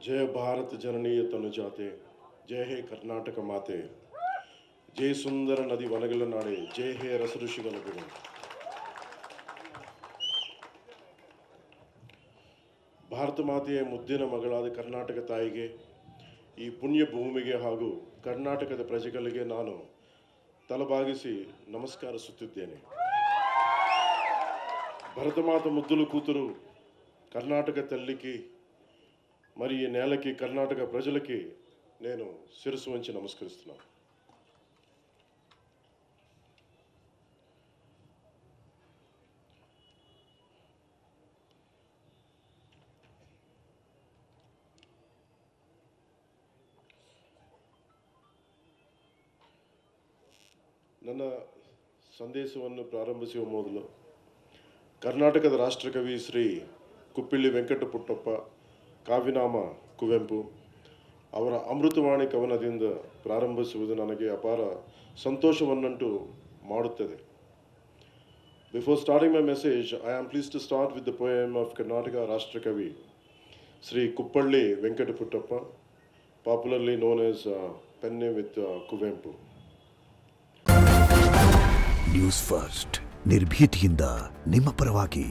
जय भारत जननीय तनुजाते, जय हे कर्नाटक माते, जय सुंदर नदी वनगल नाडे, जय हे रस ऋषिगल गुणे. ಭಾರತ ಮಾತೆಯ ಮುದ್ದಿನ ಮಗಳಾದ ಕರ್ನಾಟಕ ತಾಯಿಗೆ, ಈ ಪುಣ್ಯ ಭೂಮಿಗೆ ಹಾಗೂ ಕರ್ನಾಟಕದ ಪ್ರಜೆಗಳಿಗೆ ನಾನು ತಲೆಬಾಗಿಸಿ ನಮಸ್ಕರಿಸುತ್ತಿದ್ದೇನೆ. భరతమాత ముద్దులు కూతురు కర్ణాటక తల్లికి మరి ఈ నేలకి కర్ణాటక ప్రజలకి నేను శిరస్సు వంచి నమస్కరిస్తున్నాను. ನನ್ನ ಸಂದೇಶವನ್ನು ಪ್ರಾರಂಭಿಸುವ ಮೊದಲು ಕರ್ನಾಟಕದ ರಾಷ್ಟ್ರಕವಿ ಶ್ರೀ ಕುಪ್ಪಳ್ಳಿ ವೆಂಕಟ ಪುಟ್ಟಪ್ಪ ಕಾವ್ಯನಾಮ ಕುವೆಂಪು ಅವರ ಅಮೃತವಾಣಿ ಕವನದಿಂದ ಪ್ರಾರಂಭಿಸುವುದು ನನಗೆ ಅಪಾರ ಸಂತೋಷವನ್ನುಂಟು ಮಾಡುತ್ತದೆ. Before starting my message, I am pleased to start with the poem of Karnataka Rashtrakavi Sri Kuppalli Venkata Puttappa, popularly known as Penne with Kuvempu. News first ನಿರ್ಭೀತಿಯಿಂದ ನಿಮ್ಮ ಪರವಾಗಿ.